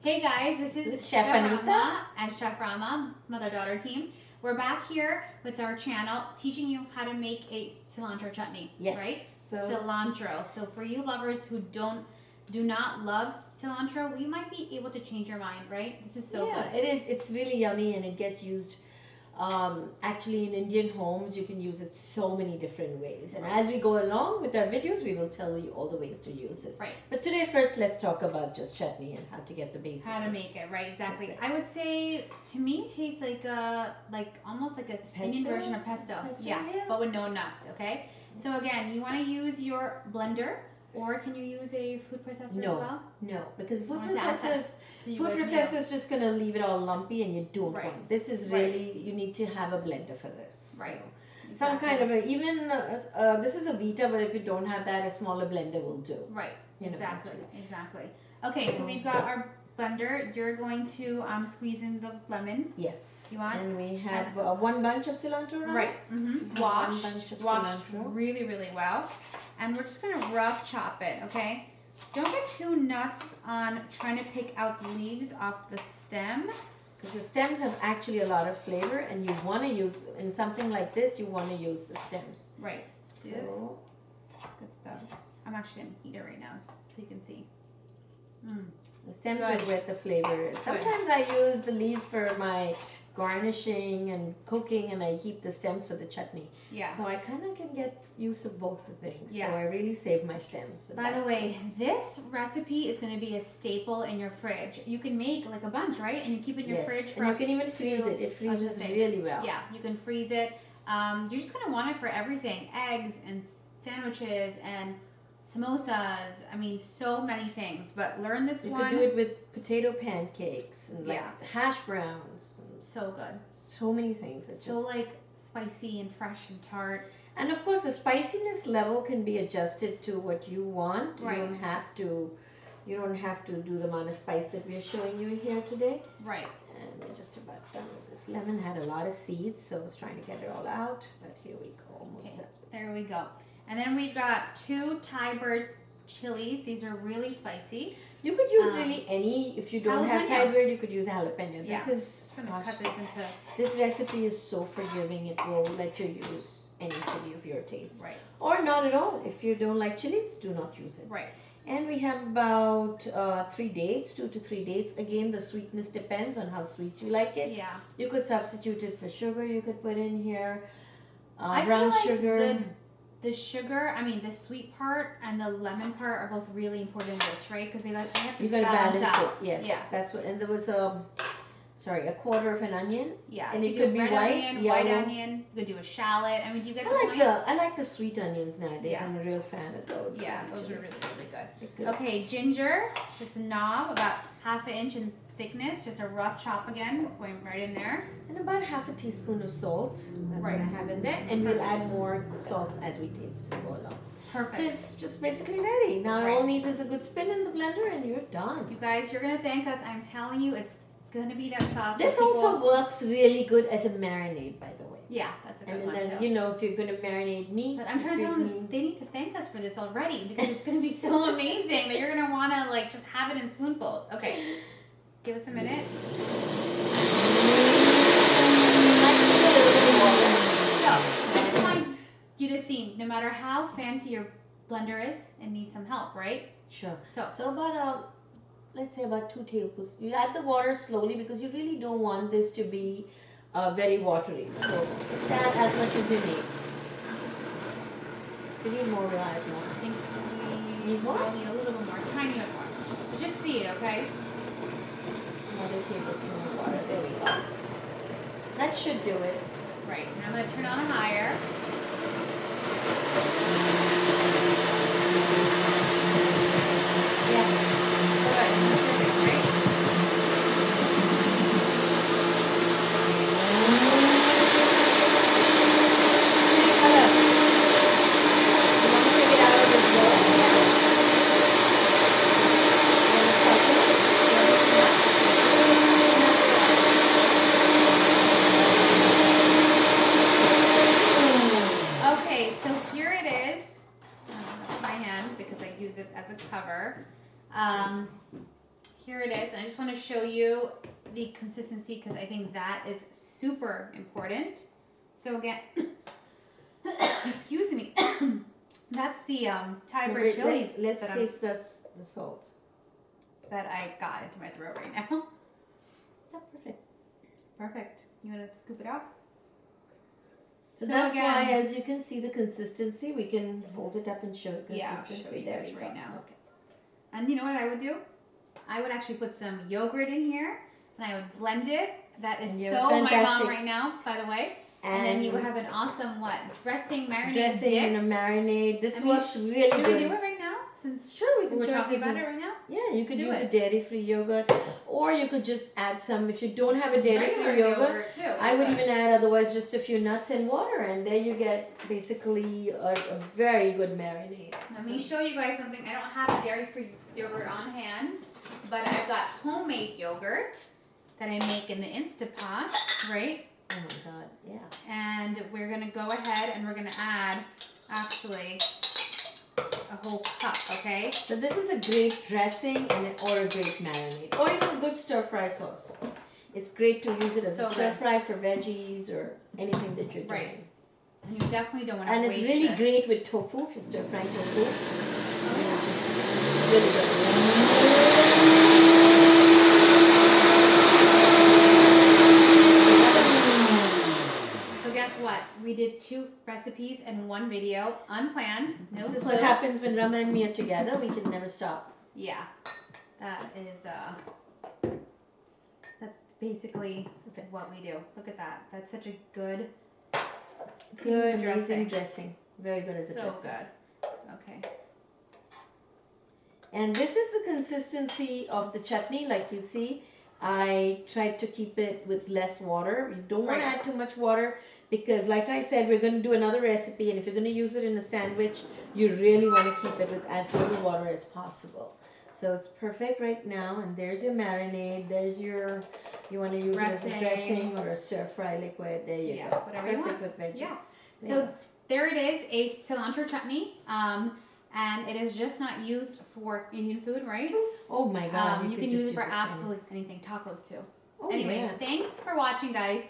Hey guys, this is Chef Anita and Chef Rama, mother-daughter team. We're back here with our channel teaching you how to make a cilantro chutney. Yes. Right? So Cilantro. So for you lovers who do not love cilantro, we might be able to change your mind, right? This is so good. it is. It's really yummy, and it gets used. Actually, in Indian homes, you can use it so many different ways. And as we go along with our videos, we will tell you all the ways to use this. Right. But today, first, let's talk about just chutney and how to get the basics. How to make it, right? Exactly. I would say to me, it tastes like almost like a Indian version of pesto. Yeah, but with no nuts. Okay. So again, you want to use your blender. Or can you use a food processor as well? No, because food processor is just going to leave it all lumpy, and you don't want. This is really, you need to have a blender for this. Right. So some kind of this is a Vita, but if you don't have that, a smaller blender will do. Right. Exactly. Okay, so we've got our blender. You're going to squeeze in the lemon. Yes. You want? And we have one bunch of cilantro. Right. Washed really, really well. And we're just going to rough chop it, okay? Don't get too nuts on trying to pick out the leaves off the stem. Because the stems have actually a lot of flavor, and you want to use, in something like this, you want to use the stems. Right. So, good stuff. I'm actually going to heat it right now so you can see. The stems are with the flavor. Sometimes I use the leaves for my garnishing and cooking, and I keep the stems for the chutney. Yeah. So I kind of can get use of both the things. Yeah. So I really save my stems. By the way, this recipe is going to be a staple in your fridge. You can make like a bunch, right? And you keep it in your fridge for and you can even freeze it. It freezes really well. Yeah, you can freeze it. You're just going to want it for everything. Eggs and sandwiches and samosas. I mean, so many things. But learn this one. You could do it with potato pancakes and hash browns. So good. So many things. It's so like spicy and fresh and tart. And of course, the spiciness level can be adjusted to what you want. Right. You don't have to do the amount of spice that we're showing you here today. Right. And we're just about done with this. Lemon had a lot of seeds, so I was trying to get it all out. But here we go, almost done. There we go. And then we've got 2 Thai bird chilies. These are really spicy. You could use really any, if you don't have Thai bird, you could use a jalapeno. This recipe is so forgiving, it will let you use any chili of your taste. Right. Or not at all. If you don't like chilies, do not use it. Right. And we have about 3 dates, 2 to 3 dates. Again, the sweetness depends on how sweet you like it. Yeah. You could substitute it for sugar. You could put in here brown brown sugar. The sugar, the sweet part and the lemon part are both really important in this, right? Because they have to balance out. It. Yes, that's what. And there was a quarter of an onion. Yeah, and it could be white onion. You could do a shallot. Do you get the point? I like the sweet onions nowadays. Yeah. I'm a real fan of those. Yeah, those are really, really good. Okay, ginger, just a knob, about 1/2 inch in thickness, just a rough chop again. It's going right in there. And about 1/2 teaspoon of salt. That's what I have in there. And we'll add more salt as we taste it go along. Perfect. So it's just basically ready. Now all it needs is a good spin in the blender and you're done. You guys, you're going to thank us. I'm telling you, it's going to be that sauce. This also works really good as a marinade, by the way. Yeah, that's a good one then, too. if you're going to marinate meat. But I'm trying to tell them they need to thank us for this already because it's going to be so amazing that you're going to want to just have it in spoonfuls. Okay. Give us a minute. So I just want you to see, no matter how fancy your blender is, it needs some help, right? Sure. So about, let's say about 2 tablespoons. You add the water slowly because you really don't want this to be very watery. So just add as much as you need. If you need more, we'll add more. I think we need more? We'll need a little bit more, tiny bit more. So just see it, okay? Another tablespoon of water. There we go. That should do it. Right. Now I'm going to turn on higher. Yeah. Good. Right? Color. You want to take it out of this bowl? Okay, so here it is. I just want to show you the consistency because I think that is super important. So again, excuse me, that's the Thai bird chilies. Let's taste the salt. That I got into my throat right now. Yeah, perfect. Perfect. You want to scoop it out? So that's why, as you can see the consistency, we can hold it up and show consistency. Yeah, I'll show you there guys we right go. now. Okay. And you know what I would do? I would actually put some yogurt in here and I would blend it. That is so fantastic. My mom right now, by the way. And then you would have an awesome dressing marinade dressing dip. and a marinade. This works really good. good. Should we do it right now? Since sure, we can we're talking about it right now. Yeah, you could use a dairy-free yogurt, or you could just add some. If you don't have a dairy-free yogurt, too, I would even add otherwise just a few nuts and water, and there you get basically a very good marinade. Let me show you guys something. I don't have a dairy-free yogurt on hand, but I've got homemade yogurt that I make in the Instapot, right? Oh my God, yeah. And we're gonna go ahead and we're gonna add actually a whole cup, okay? So this is a great dressing or a great marinade, or even good stir-fry sauce. It's great to use it as a stir-fry for veggies or anything that you're doing. Right. And you definitely don't want to waste it. And it's really great with tofu, if you're stir-frying tofu. It's really good. Guess what? We did 2 recipes in one video, unplanned. No This is clue. what happens when Rama and me are together. We can never stop. Yeah, that is that's basically what we do. Look at that. That's such a good amazing dressing. Very good as a dressing. So good. Okay. And this is the consistency of the chutney, like you see. I tried to keep it with less water. You don't want to add too much water because, like I said, we're going to do another recipe, and if you're going to use it in a sandwich, you really want to keep it with as little water as possible. So it's perfect right now, and there's your marinade. There's your, you want to use it as a dressing or a stir-fry liquid. There you go. Whatever you want. Perfect with veggies. Yeah. So there it is, a cilantro chutney. And it is just not used for Indian food, right? Oh my God. You can use it for absolutely anything. Tacos too. Oh, anyways, thanks for watching, guys.